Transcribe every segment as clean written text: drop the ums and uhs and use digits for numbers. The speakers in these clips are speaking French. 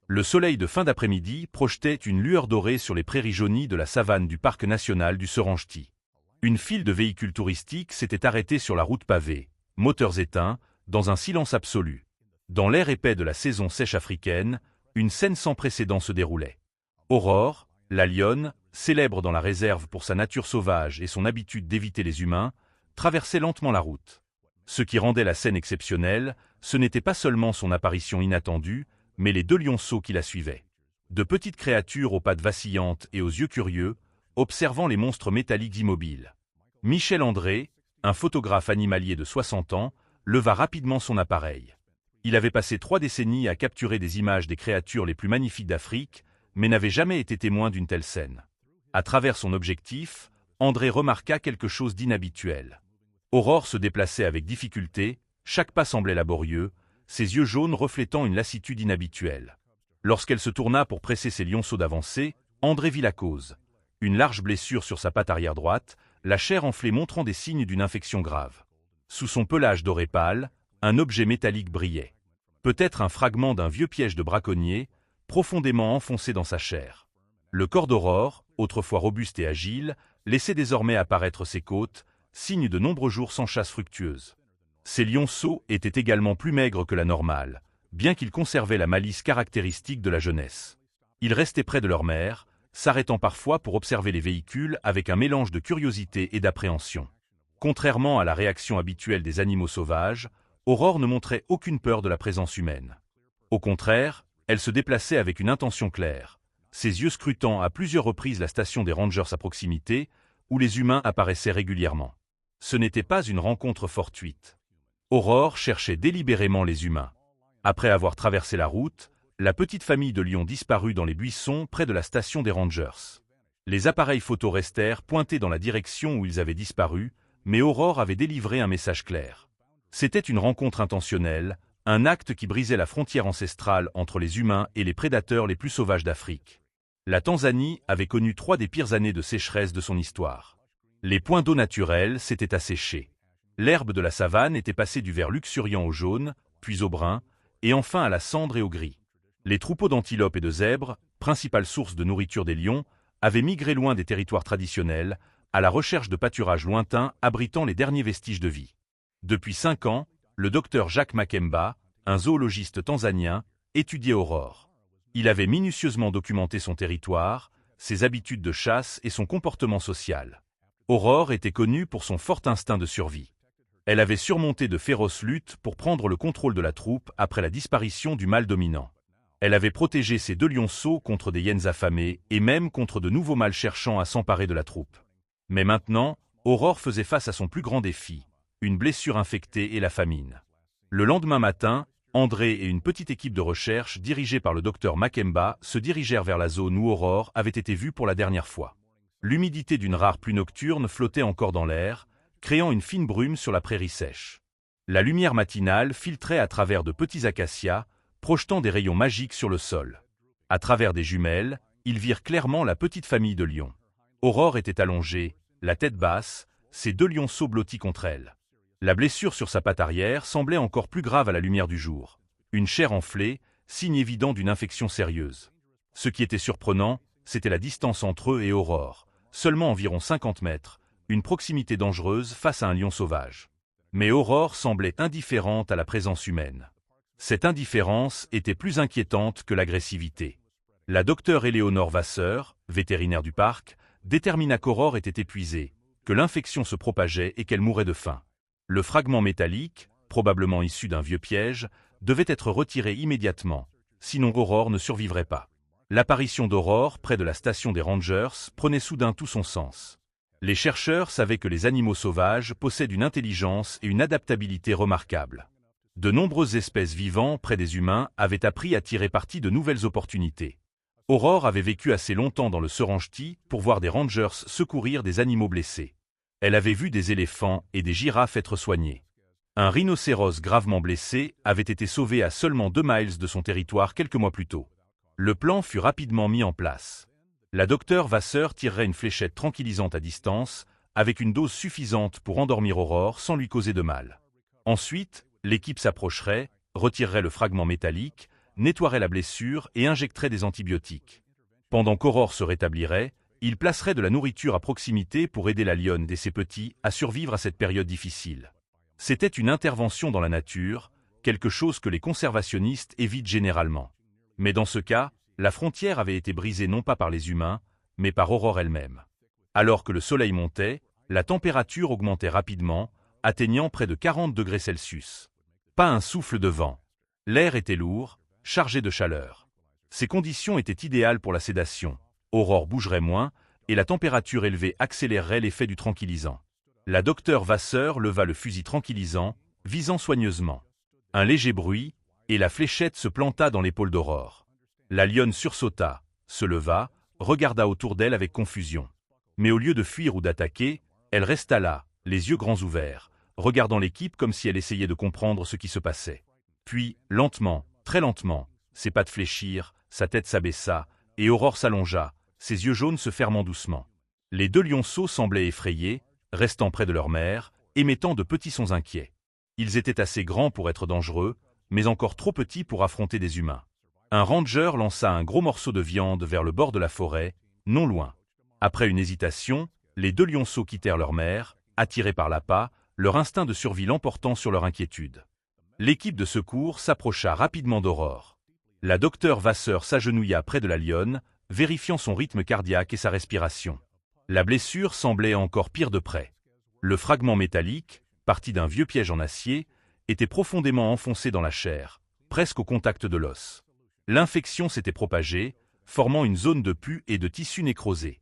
Le soleil de fin d'après-midi projetait une lueur dorée sur les prairies jaunies de la savane du parc national du Serengeti. Une file de véhicules touristiques s'était arrêtée sur la route pavée, moteurs éteints, dans un silence absolu. Dans l'air épais de la saison sèche africaine, une scène sans précédent se déroulait. Aurore, la lionne, célèbre dans la réserve pour sa nature sauvage et son habitude d'éviter les humains, traversait lentement la route. Ce qui rendait la scène exceptionnelle, ce n'était pas seulement son apparition inattendue, mais les deux lionceaux qui la suivaient. De petites créatures aux pattes vacillantes et aux yeux curieux, observant les monstres métalliques immobiles. Michel André, un photographe animalier de 60 ans, leva rapidement son appareil. Il avait passé 3 décennies à capturer des images des créatures les plus magnifiques d'Afrique, mais n'avait jamais été témoin d'une telle scène. À travers son objectif, André remarqua quelque chose d'inhabituel. Aurore se déplaçait avec difficulté, chaque pas semblait laborieux, ses yeux jaunes reflétant une lassitude inhabituelle. Lorsqu'elle se tourna pour presser ses lionceaux d'avancer, André vit la cause. Une large blessure sur sa patte arrière droite, la chair enflée montrant des signes d'une infection grave. Sous son pelage doré pâle, un objet métallique brillait. Peut-être un fragment d'un vieux piège de braconnier, profondément enfoncé dans sa chair. Le corps d'Aurore, autrefois robuste et agile, laissait désormais apparaître ses côtes, signe de nombreux jours sans chasse fructueuse. Ses lionceaux étaient également plus maigres que la normale, bien qu'ils conservaient la malice caractéristique de la jeunesse. Ils restaient près de leur mère, s'arrêtant parfois pour observer les véhicules avec un mélange de curiosité et d'appréhension. Contrairement à la réaction habituelle des animaux sauvages, Aurore ne montrait aucune peur de la présence humaine. Au contraire, elle se déplaçait avec une intention claire, ses yeux scrutant à plusieurs reprises la station des Rangers à proximité, où les humains apparaissaient régulièrement. Ce n'était pas une rencontre fortuite. Aurore cherchait délibérément les humains. Après avoir traversé la route, la petite famille de lions disparut dans les buissons près de la station des Rangers. Les appareils photo restèrent pointés dans la direction où ils avaient disparu, mais Aurore avait délivré un message clair. C'était une rencontre intentionnelle, un acte qui brisait la frontière ancestrale entre les humains et les prédateurs les plus sauvages d'Afrique. La Tanzanie avait connu 3 des pires années de sécheresse de son histoire. Les points d'eau naturels s'étaient asséchés. L'herbe de la savane était passée du vert luxuriant au jaune, puis au brun, et enfin à la cendre et au gris. Les troupeaux d'antilopes et de zèbres, principales sources de nourriture des lions, avaient migré loin des territoires traditionnels, à la recherche de pâturages lointains abritant les derniers vestiges de vie. Depuis 5 ans, le docteur Jacques Makemba, un zoologiste tanzanien, étudiait Aurore. Il avait minutieusement documenté son territoire, ses habitudes de chasse et son comportement social. Aurore était connue pour son fort instinct de survie. Elle avait surmonté de féroces luttes pour prendre le contrôle de la troupe après la disparition du mâle dominant. Elle avait protégé ses 2 lionceaux contre des hyènes affamées et même contre de nouveaux mâles cherchant à s'emparer de la troupe. Mais maintenant, Aurore faisait face à son plus grand défi, une blessure infectée et la famine. Le lendemain matin, André et une petite équipe de recherche dirigée par le docteur Makemba se dirigèrent vers la zone où Aurore avait été vue pour la dernière fois. L'humidité d'une rare pluie nocturne flottait encore dans l'air, créant une fine brume sur la prairie sèche. La lumière matinale filtrait à travers de petits acacias, projetant des rayons magiques sur le sol. À travers des jumelles, ils virent clairement la petite famille de lions. Aurore était allongée, la tête basse, ses 2 lionceaux blottis contre elle. La blessure sur sa patte arrière semblait encore plus grave à la lumière du jour. Une chair enflée, signe évident d'une infection sérieuse. Ce qui était surprenant, c'était la distance entre eux et Aurore, seulement environ 50 mètres, une proximité dangereuse face à un lion sauvage. Mais Aurore semblait indifférente à la présence humaine. Cette indifférence était plus inquiétante que l'agressivité. La docteure Éléonore Vasseur, vétérinaire du parc, détermina qu'Aurore était épuisée, que l'infection se propageait et qu'elle mourait de faim. Le fragment métallique, probablement issu d'un vieux piège, devait être retiré immédiatement, sinon Aurore ne survivrait pas. L'apparition d'Aurore près de la station des Rangers prenait soudain tout son sens. Les chercheurs savaient que les animaux sauvages possèdent une intelligence et une adaptabilité remarquables. De nombreuses espèces vivant près des humains avaient appris à tirer parti de nouvelles opportunités. Aurore avait vécu assez longtemps dans le Serengeti pour voir des rangers secourir des animaux blessés. Elle avait vu des éléphants et des girafes être soignés. Un rhinocéros gravement blessé avait été sauvé à seulement 2 miles de son territoire quelques mois plus tôt. Le plan fut rapidement mis en place. La docteure Vasseur tirerait une fléchette tranquillisante à distance, avec une dose suffisante pour endormir Aurore sans lui causer de mal. Ensuite, l'équipe s'approcherait, retirerait le fragment métallique, nettoierait la blessure et injecterait des antibiotiques. Pendant qu'Aurore se rétablirait, il placerait de la nourriture à proximité pour aider la lionne et ses petits à survivre à cette période difficile. C'était une intervention dans la nature, quelque chose que les conservationnistes évitent généralement. Mais dans ce cas, la frontière avait été brisée non pas par les humains, mais par Aurore elle-même. Alors que le soleil montait, la température augmentait rapidement, atteignant près de 40 degrés Celsius. Pas un souffle de vent. L'air était lourd, chargé de chaleur. Ces conditions étaient idéales pour la sédation. Aurore bougerait moins, et la température élevée accélérerait l'effet du tranquillisant. La docteure Vasseur leva le fusil tranquillisant, visant soigneusement. Un léger bruit, et la fléchette se planta dans l'épaule d'Aurore. La lionne sursauta, se leva, regarda autour d'elle avec confusion. Mais au lieu de fuir ou d'attaquer, elle resta là, les yeux grands ouverts, regardant l'équipe comme si elle essayait de comprendre ce qui se passait. Puis, lentement, très lentement, ses pattes fléchirent, sa tête s'abaissa, et Aurore s'allongea, ses yeux jaunes se fermant doucement. Les deux lionceaux semblaient effrayés, restant près de leur mère, émettant de petits sons inquiets. Ils étaient assez grands pour être dangereux, mais encore trop petits pour affronter des humains. Un ranger lança un gros morceau de viande vers le bord de la forêt, non loin. Après une hésitation, les deux lionceaux quittèrent leur mère, attirés par l'appât, leur instinct de survie l'emportant sur leur inquiétude. L'équipe de secours s'approcha rapidement d'Aurore. La docteure Vasseur s'agenouilla près de la lionne, vérifiant son rythme cardiaque et sa respiration. La blessure semblait encore pire de près. Le fragment métallique, parti d'un vieux piège en acier, était profondément enfoncé dans la chair, presque au contact de l'os. L'infection s'était propagée, formant une zone de pus et de tissus nécrosés.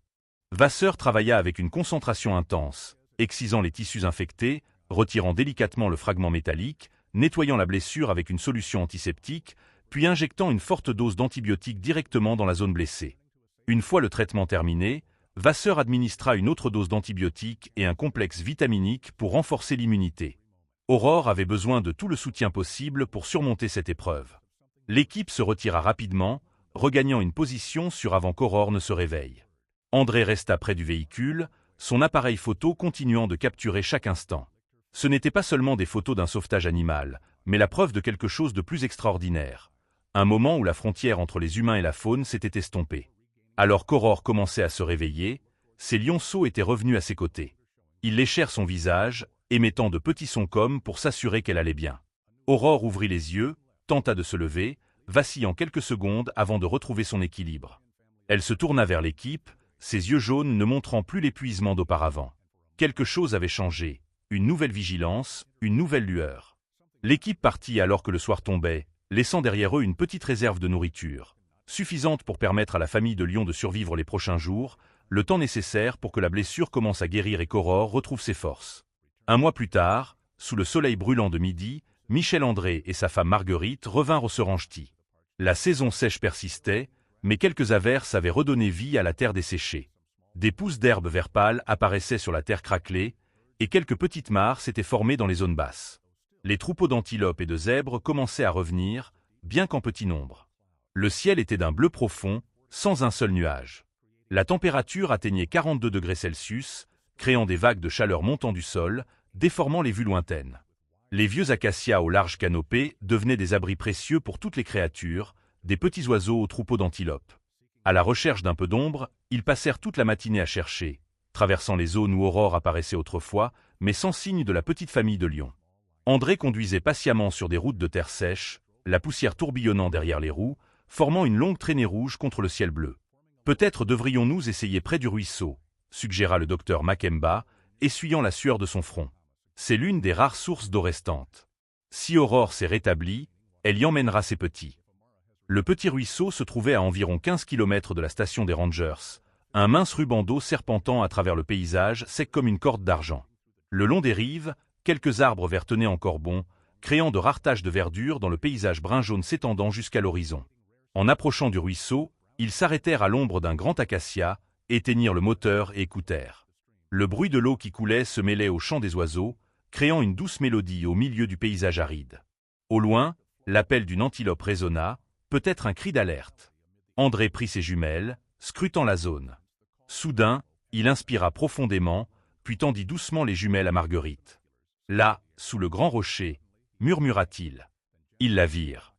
Vasseur travailla avec une concentration intense, excisant les tissus infectés, retirant délicatement le fragment métallique, nettoyant la blessure avec une solution antiseptique, puis injectant une forte dose d'antibiotiques directement dans la zone blessée. Une fois le traitement terminé, Vasseur administra une autre dose d'antibiotiques et un complexe vitaminique pour renforcer l'immunité. Aurore avait besoin de tout le soutien possible pour surmonter cette épreuve. L'équipe se retira rapidement, regagnant une position sûre avant qu'Aurore ne se réveille. André resta près du véhicule, son appareil photo continuant de capturer chaque instant. Ce n'étaient pas seulement des photos d'un sauvetage animal, mais la preuve de quelque chose de plus extraordinaire. Un moment où la frontière entre les humains et la faune s'était estompée. Alors qu'Aurore commençait à se réveiller, ses lionceaux étaient revenus à ses côtés. Ils léchèrent son visage, émettant de petits sons comme pour s'assurer qu'elle allait bien. Aurore ouvrit les yeux, tenta de se lever, vacillant quelques secondes avant de retrouver son équilibre. Elle se tourna vers l'équipe, ses yeux jaunes ne montrant plus l'épuisement d'auparavant. Quelque chose avait changé, une nouvelle vigilance, une nouvelle lueur. L'équipe partit alors que le soir tombait, laissant derrière eux une petite réserve de nourriture, suffisante pour permettre à la famille de lions de survivre les prochains jours, le temps nécessaire pour que la blessure commence à guérir et qu'Aurore retrouve ses forces. Un mois plus tard, sous le soleil brûlant de midi, Michel André et sa femme Marguerite revinrent au Serenchty. La saison sèche persistait, mais quelques averses avaient redonné vie à la terre desséchée. Des pousses d'herbe vert pâle apparaissaient sur la terre craquelée, et quelques petites mares s'étaient formées dans les zones basses. Les troupeaux d'antilopes et de zèbres commençaient à revenir, bien qu'en petit nombre. Le ciel était d'un bleu profond, sans un seul nuage. La température atteignait 42 degrés Celsius, créant des vagues de chaleur montant du sol, déformant les vues lointaines. Les vieux acacias aux larges canopées devenaient des abris précieux pour toutes les créatures, des petits oiseaux aux troupeaux d'antilopes. À la recherche d'un peu d'ombre, ils passèrent toute la matinée à chercher, traversant les zones où Aurore apparaissait autrefois, mais sans signe de la petite famille de lions. André conduisait patiemment sur des routes de terre sèche, la poussière tourbillonnant derrière les roues, formant une longue traînée rouge contre le ciel bleu. « Peut-être devrions-nous essayer près du ruisseau », suggéra le docteur Makemba, essuyant la sueur de son front. C'est l'une des rares sources d'eau restantes. Si Aurore s'est rétablie, elle y emmènera ses petits. Le petit ruisseau se trouvait à environ 15 km de la station des Rangers, un mince ruban d'eau serpentant à travers le paysage sec comme une corde d'argent. Le long des rives, quelques arbres verts tenaient encore bon, créant de rares taches de verdure dans le paysage brun-jaune s'étendant jusqu'à l'horizon. En approchant du ruisseau, ils s'arrêtèrent à l'ombre d'un grand acacia, éteignirent le moteur et écoutèrent. Le bruit de l'eau qui coulait se mêlait au chant des oiseaux, créant une douce mélodie au milieu du paysage aride. Au loin, l'appel d'une antilope résonna, peut-être un cri d'alerte. André prit ses jumelles, scrutant la zone. Soudain, il inspira profondément, puis tendit doucement les jumelles à Marguerite. Là, sous le grand rocher, murmura-t-il. Ils la virent.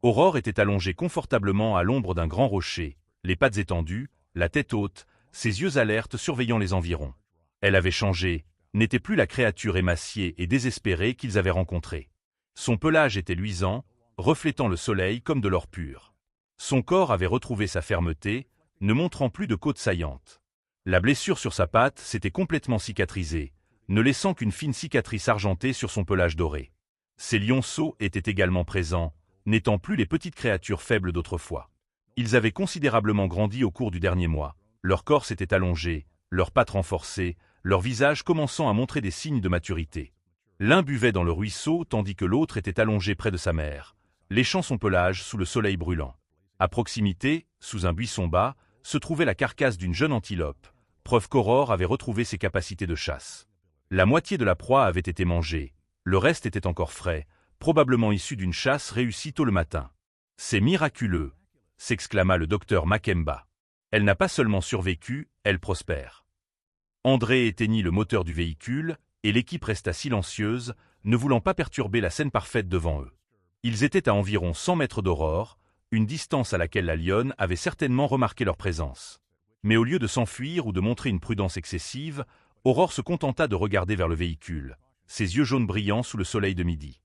Aurore était allongée confortablement à l'ombre d'un grand rocher, les pattes étendues, la tête haute, ses yeux alertes surveillant les environs. Elle avait changé, n'était plus la créature émaciée et désespérée qu'ils avaient rencontrée. Son pelage était luisant, reflétant le soleil comme de l'or pur. Son corps avait retrouvé sa fermeté, ne montrant plus de côtes saillantes. La blessure sur sa patte s'était complètement cicatrisée, ne laissant qu'une fine cicatrice argentée sur son pelage doré. Ses lionceaux étaient également présents, n'étant plus les petites créatures faibles d'autrefois. Ils avaient considérablement grandi au cours du dernier mois, leur corps s'était allongé, leurs pattes renforcées, leur visage commençant à montrer des signes de maturité. L'un buvait dans le ruisseau tandis que l'autre était allongé près de sa mère, léchant son pelage sous le soleil brûlant. À proximité, sous un buisson bas, se trouvait la carcasse d'une jeune antilope, preuve qu'Aurore avait retrouvé ses capacités de chasse. La moitié de la proie avait été mangée, le reste était encore frais, probablement issu d'une chasse réussie tôt le matin. « C'est miraculeux !» s'exclama le docteur Makemba. « Elle n'a pas seulement survécu, elle prospère. » André éteignit le moteur du véhicule, et l'équipe resta silencieuse, ne voulant pas perturber la scène parfaite devant eux. Ils étaient à environ 100 mètres d'Aurore, une distance à laquelle la lionne avait certainement remarqué leur présence. Mais au lieu de s'enfuir ou de montrer une prudence excessive, Aurore se contenta de regarder vers le véhicule, ses yeux jaunes brillants sous le soleil de midi.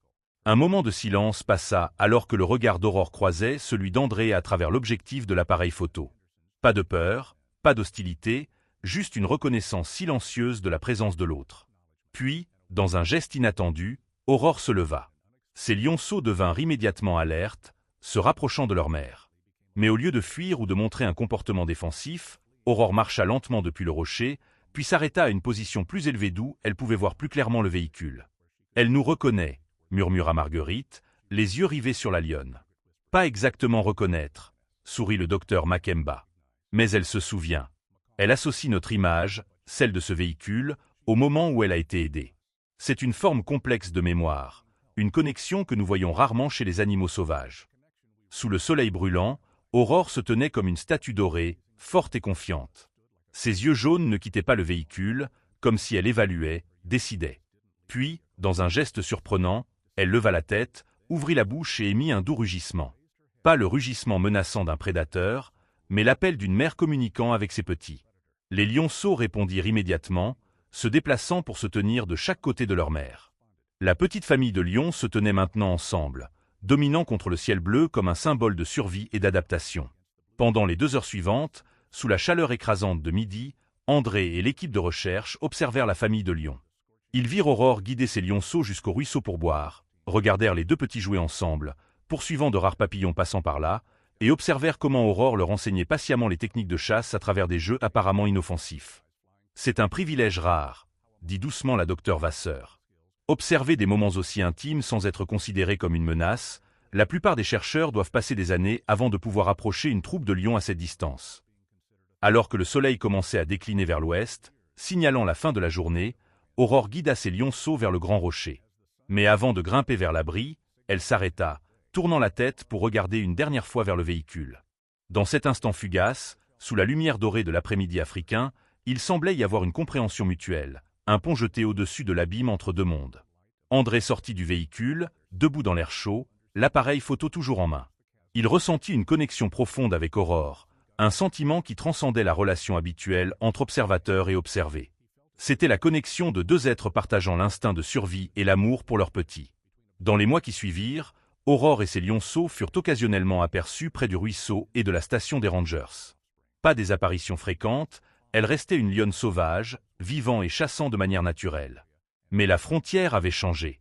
Un moment de silence passa alors que le regard d'Aurore croisait celui d'André à travers l'objectif de l'appareil photo. Pas de peur, pas d'hostilité, juste une reconnaissance silencieuse de la présence de l'autre. Puis, dans un geste inattendu, Aurore se leva. Ses lionceaux devinrent immédiatement alertes, se rapprochant de leur mère. Mais au lieu de fuir ou de montrer un comportement défensif, Aurore marcha lentement depuis le rocher, puis s'arrêta à une position plus élevée d'où elle pouvait voir plus clairement le véhicule. « Elle nous reconnaît », murmura Marguerite, les yeux rivés sur la lionne. « Pas exactement reconnaître », sourit le docteur Makemba. « Mais elle se souvient. Elle associe notre image, celle de ce véhicule, au moment où elle a été aidée. C'est une forme complexe de mémoire, une connexion que nous voyons rarement chez les animaux sauvages. » Sous le soleil brûlant, Aurore se tenait comme une statue dorée, forte et confiante. Ses yeux jaunes ne quittaient pas le véhicule, comme si elle évaluait, décidait. Puis, dans un geste surprenant, elle leva la tête, ouvrit la bouche et émit un doux rugissement. Pas le rugissement menaçant d'un prédateur, mais l'appel d'une mère communiquant avec ses petits. Les lionceaux répondirent immédiatement, se déplaçant pour se tenir de chaque côté de leur mère. La petite famille de lions se tenait maintenant ensemble, dominant contre le ciel bleu comme un symbole de survie et d'adaptation. Pendant les 2 heures suivantes, sous la chaleur écrasante de midi, André et l'équipe de recherche observèrent la famille de lions. Ils virent Aurore guider ses lionceaux jusqu'au ruisseau pour boire, regardèrent les 2 petits jouer ensemble, poursuivant de rares papillons passant par là, et observèrent comment Aurore leur enseignait patiemment les techniques de chasse à travers des jeux apparemment inoffensifs. « C'est un privilège rare », dit doucement la docteure Vasseur. Observer des moments aussi intimes sans être considérés comme une menace, la plupart des chercheurs doivent passer des années avant de pouvoir approcher une troupe de lions à cette distance. Alors que le soleil commençait à décliner vers l'ouest, signalant la fin de la journée, Aurore guida ses lionceaux vers le grand rocher. Mais avant de grimper vers l'abri, elle s'arrêta, tournant la tête pour regarder une dernière fois vers le véhicule. Dans cet instant fugace, sous la lumière dorée de l'après-midi africain, il semblait y avoir une compréhension mutuelle, un pont jeté au-dessus de l'abîme entre 2 mondes. André sortit du véhicule, debout dans l'air chaud, l'appareil photo toujours en main. Il ressentit une connexion profonde avec Aurore, un sentiment qui transcendait la relation habituelle entre observateur et observé. C'était la connexion de 2 êtres partageant l'instinct de survie et l'amour pour leurs petits. Dans les mois qui suivirent, Aurore et ses lionceaux furent occasionnellement aperçus près du ruisseau et de la station des Rangers. Pas des apparitions fréquentes, elle restait une lionne sauvage, vivant et chassant de manière naturelle. Mais la frontière avait changé.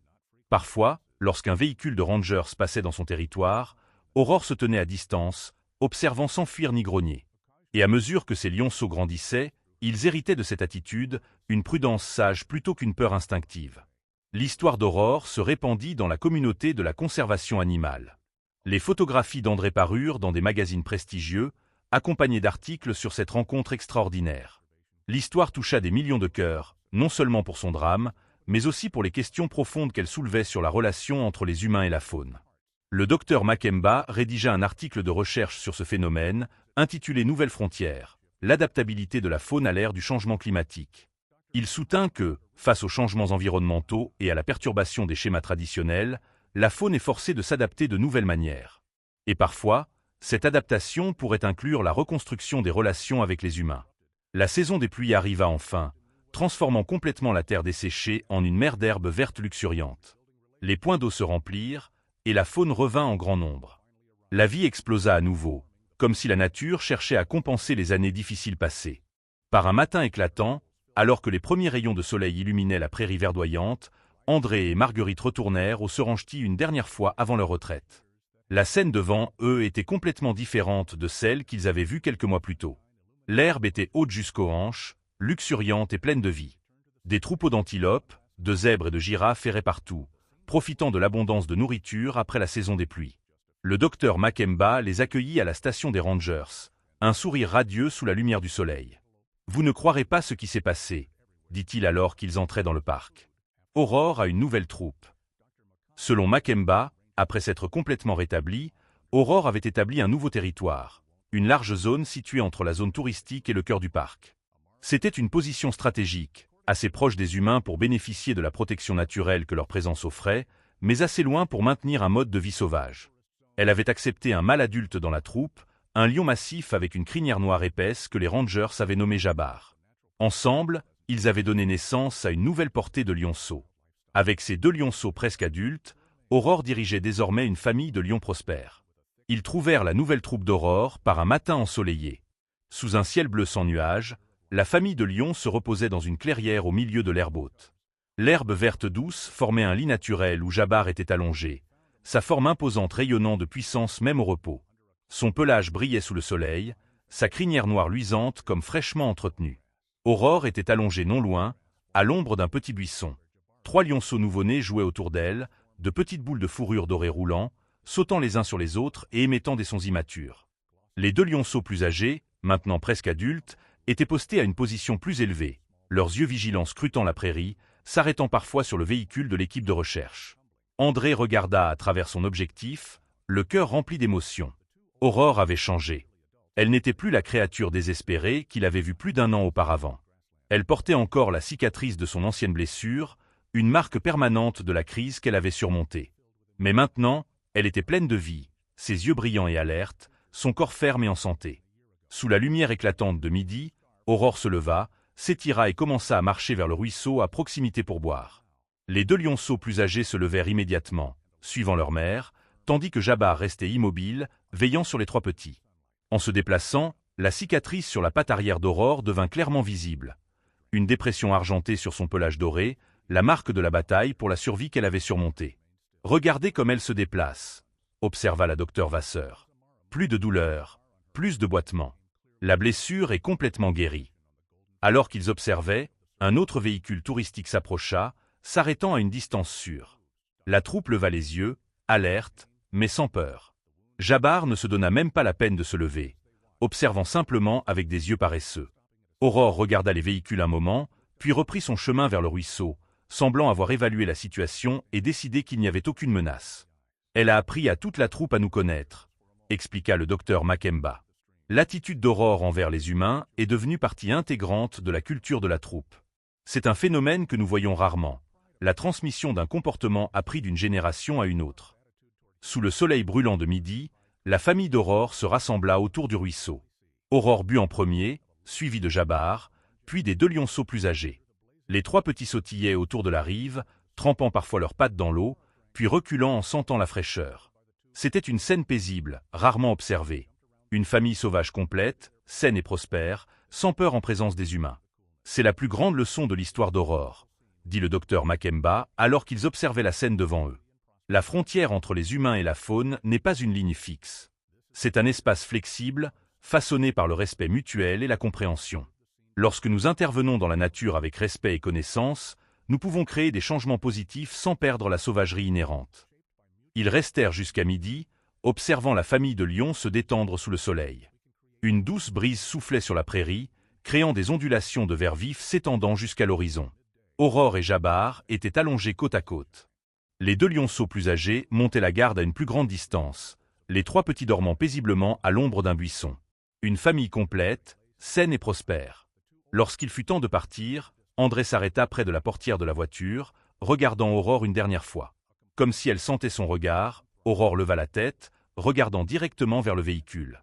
Parfois, lorsqu'un véhicule de Rangers passait dans son territoire, Aurore se tenait à distance, observant sans fuir ni grogner. Et à mesure que ses lionceaux grandissaient, ils héritaient de cette attitude, une prudence sage plutôt qu'une peur instinctive. L'histoire d'Aurore se répandit dans la communauté de la conservation animale. Les photographies d'André parurent dans des magazines prestigieux, accompagnées d'articles sur cette rencontre extraordinaire. L'histoire toucha des millions de cœurs, non seulement pour son drame, mais aussi pour les questions profondes qu'elle soulevait sur la relation entre les humains et la faune. Le docteur Makemba rédigea un article de recherche sur ce phénomène, intitulé « Nouvelles frontières, l'adaptabilité de la faune à l'ère du changement climatique ». Il soutint que, face aux changements environnementaux et à la perturbation des schémas traditionnels, la faune est forcée de s'adapter de nouvelles manières. Et parfois, cette adaptation pourrait inclure la reconstruction des relations avec les humains. La saison des pluies arriva enfin, transformant complètement la terre desséchée en une mer d'herbes vertes luxuriantes. Les points d'eau se remplirent, et la faune revint en grand nombre. La vie explosa à nouveau, comme si la nature cherchait à compenser les années difficiles passées. Par un matin éclatant, alors que les premiers rayons de soleil illuminaient la prairie verdoyante, André et Marguerite retournèrent au Serenchty une dernière fois avant leur retraite. La scène devant eux était complètement différente de celle qu'ils avaient vue quelques mois plus tôt. L'herbe était haute jusqu'aux hanches, luxuriante et pleine de vie. Des troupeaux d'antilopes, de zèbres et de girafes erraient partout, profitant de l'abondance de nourriture après la saison des pluies. Le docteur Makemba les accueillit à la station des Rangers, un sourire radieux sous la lumière du soleil. « Vous ne croirez pas ce qui s'est passé », dit-il alors qu'ils entraient dans le parc. Aurore a une nouvelle troupe. Selon Makemba, après s'être complètement rétablie, Aurore avait établi un nouveau territoire, une large zone située entre la zone touristique et le cœur du parc. C'était une position stratégique, assez proche des humains pour bénéficier de la protection naturelle que leur présence offrait, mais assez loin pour maintenir un mode de vie sauvage. Elle avait accepté un mâle adulte dans la troupe, un lion massif avec une crinière noire épaisse que les Rangers avaient nommé Jabbar. Ensemble, ils avaient donné naissance à une nouvelle portée de lionceaux. Avec ces deux lionceaux presque adultes, Aurore dirigeait désormais une famille de lions prospères. Ils trouvèrent la nouvelle troupe d'Aurore par un matin ensoleillé. Sous un ciel bleu sans nuages, la famille de lions se reposait dans une clairière au milieu de l'herbe haute. L'herbe verte douce formait un lit naturel où Jabbar était allongé, sa forme imposante rayonnant de puissance même au repos. Son pelage brillait sous le soleil, sa crinière noire luisante comme fraîchement entretenue. Aurore était allongée non loin, à l'ombre d'un petit buisson. 3 lionceaux nouveau-nés jouaient autour d'elle, de petites boules de fourrure dorée roulant, sautant les uns sur les autres et émettant des sons immatures. Les 2 lionceaux plus âgés, maintenant presque adultes, étaient postés à une position plus élevée, leurs yeux vigilants scrutant la prairie, s'arrêtant parfois sur le véhicule de l'équipe de recherche. André regarda à travers son objectif, le cœur rempli d'émotion. Aurore avait changé. Elle n'était plus la créature désespérée qu'il avait vue plus d'1 an auparavant. Elle portait encore la cicatrice de son ancienne blessure, une marque permanente de la crise qu'elle avait surmontée. Mais maintenant, elle était pleine de vie, ses yeux brillants et alertes, son corps ferme et en santé. Sous la lumière éclatante de midi, Aurore se leva, s'étira et commença à marcher vers le ruisseau à proximité pour boire. Les 2 lionceaux plus âgés se levèrent immédiatement, suivant leur mère, tandis que Jabbar restait immobile, veillant sur les 3 petits. En se déplaçant, la cicatrice sur la patte arrière d'Aurore devint clairement visible. Une dépression argentée sur son pelage doré, la marque de la bataille pour la survie qu'elle avait surmontée. « Regardez comme elle se déplace », observa la docteur Vasseur. Plus de douleur, plus de boitements. La blessure est complètement guérie. Alors qu'ils observaient, un autre véhicule touristique s'approcha, s'arrêtant à une distance sûre. La troupe leva les yeux, alerte, mais sans peur. Jabbar ne se donna même pas la peine de se lever, observant simplement avec des yeux paresseux. Aurore regarda les véhicules un moment, puis reprit son chemin vers le ruisseau, semblant avoir évalué la situation et décidé qu'il n'y avait aucune menace. « Elle a appris à toute la troupe à nous connaître », expliqua le docteur Makemba. L'attitude d'Aurore envers les humains est devenue partie intégrante de la culture de la troupe. C'est un phénomène que nous voyons rarement, la transmission d'un comportement appris d'une génération à une autre. Sous le soleil brûlant de midi, la famille d'Aurore se rassembla autour du ruisseau. Aurore but en premier, suivi de Jabbar, puis des 2 lionceaux plus âgés. Les 3 petits sautillaient autour de la rive, trempant parfois leurs pattes dans l'eau, puis reculant en sentant la fraîcheur. C'était une scène paisible, rarement observée. Une famille sauvage complète, saine et prospère, sans peur en présence des humains. C'est la plus grande leçon de l'histoire d'Aurore, dit le docteur Makemba alors qu'ils observaient la scène devant eux. La frontière entre les humains et la faune n'est pas une ligne fixe. C'est un espace flexible, façonné par le respect mutuel et la compréhension. Lorsque nous intervenons dans la nature avec respect et connaissance, nous pouvons créer des changements positifs sans perdre la sauvagerie inhérente. Ils restèrent jusqu'à midi, observant la famille de lions se détendre sous le soleil. Une douce brise soufflait sur la prairie, créant des ondulations de vert vif s'étendant jusqu'à l'horizon. Aurore et Jabbar étaient allongés côte à côte. Les 2 lionceaux plus âgés montaient la garde à une plus grande distance, les 3 petits dormant paisiblement à l'ombre d'un buisson. Une famille complète, saine et prospère. Lorsqu'il fut temps de partir, André s'arrêta près de la portière de la voiture, regardant Aurore une dernière fois. Comme si elle sentait son regard, Aurore leva la tête, regardant directement vers le véhicule.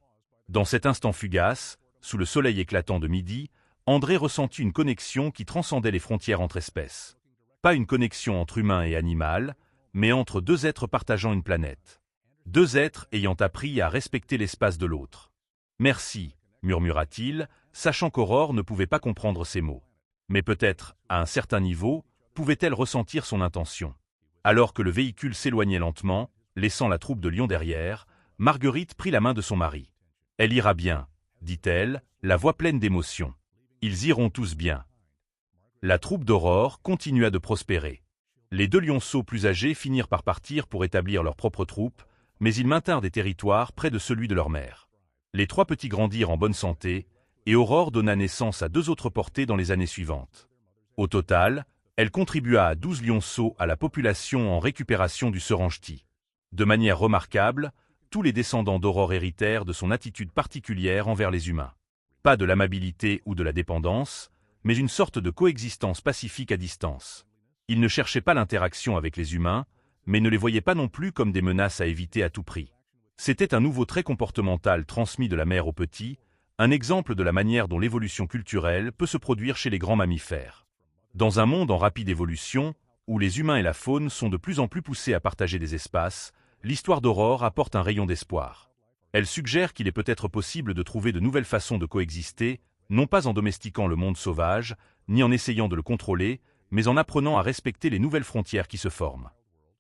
Dans cet instant fugace, sous le soleil éclatant de midi, André ressentit une connexion qui transcendait les frontières entre espèces. Pas une connexion entre humain et animal, mais entre deux êtres partageant une planète. Deux êtres ayant appris à respecter l'espace de l'autre. « Merci », murmura-t-il, sachant qu'Aurore ne pouvait pas comprendre ces mots. Mais peut-être, à un certain niveau, pouvait-elle ressentir son intention. Alors que le véhicule s'éloignait lentement, laissant la troupe de lions derrière, Marguerite prit la main de son mari. « Elle ira bien », dit-elle, la voix pleine d'émotion. « Ils iront tous bien. » La troupe d'Aurore continua de prospérer. Les deux lionceaux plus âgés finirent par partir pour établir leur propre troupe, mais ils maintinrent des territoires près de celui de leur mère. Les trois petits grandirent en bonne santé, et Aurore donna naissance à deux autres portées dans les années suivantes. Au total, elle contribua à 12 lionceaux à la population en récupération du Serengeti. De manière remarquable, tous les descendants d'Aurore héritèrent de son attitude particulière envers les humains. Pas de l'amabilité ou de la dépendance, mais une sorte de coexistence pacifique à distance. Ils ne cherchaient pas l'interaction avec les humains, mais ne les voyaient pas non plus comme des menaces à éviter à tout prix. C'était un nouveau trait comportemental transmis de la mère aux petits, un exemple de la manière dont l'évolution culturelle peut se produire chez les grands mammifères. Dans un monde en rapide évolution, où les humains et la faune sont de plus en plus poussés à partager des espaces, l'histoire d'Aurore apporte un rayon d'espoir. Elle suggère qu'il est peut-être possible de trouver de nouvelles façons de coexister, non pas en domestiquant le monde sauvage, ni en essayant de le contrôler, mais en apprenant à respecter les nouvelles frontières qui se forment.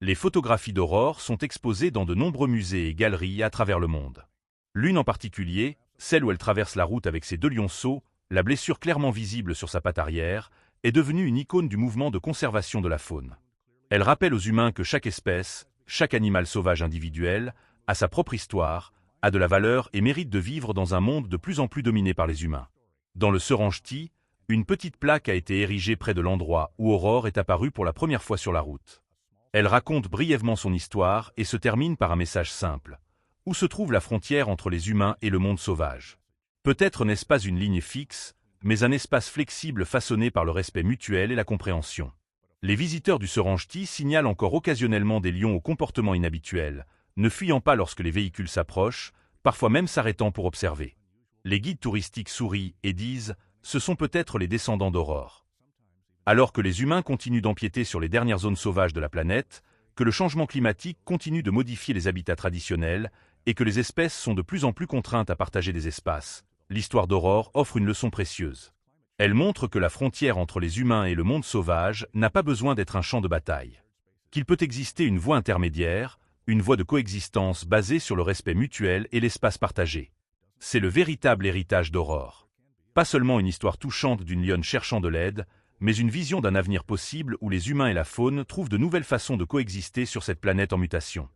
Les photographies d'Aurore sont exposées dans de nombreux musées et galeries à travers le monde. L'une en particulier, celle où elle traverse la route avec ses deux lionceaux, la blessure clairement visible sur sa patte arrière, est devenue une icône du mouvement de conservation de la faune. Elle rappelle aux humains que chaque espèce, chaque animal sauvage individuel, a sa propre histoire, a de la valeur et mérite de vivre dans un monde de plus en plus dominé par les humains. Dans le Serengeti, une petite plaque a été érigée près de l'endroit où Aurore est apparue pour la première fois sur la route. Elle raconte brièvement son histoire et se termine par un message simple. Où se trouve la frontière entre les humains et le monde sauvage? Peut-être n'est-ce pas une ligne fixe, mais un espace flexible façonné par le respect mutuel et la compréhension. Les visiteurs du Serengeti signalent encore occasionnellement des lions au comportement inhabituel, ne fuyant pas lorsque les véhicules s'approchent, parfois même s'arrêtant pour observer. Les guides touristiques sourient et disent « ce sont peut-être les descendants d'Aurore ». Alors que les humains continuent d'empiéter sur les dernières zones sauvages de la planète, que le changement climatique continue de modifier les habitats traditionnels et que les espèces sont de plus en plus contraintes à partager des espaces, l'histoire d'Aurore offre une leçon précieuse. Elle montre que la frontière entre les humains et le monde sauvage n'a pas besoin d'être un champ de bataille. Qu'il peut exister une voie intermédiaire, une voie de coexistence basée sur le respect mutuel et l'espace partagé. C'est le véritable héritage d'Aurore. Pas seulement une histoire touchante d'une lionne cherchant de l'aide, mais une vision d'un avenir possible où les humains et la faune trouvent de nouvelles façons de coexister sur cette planète en mutation.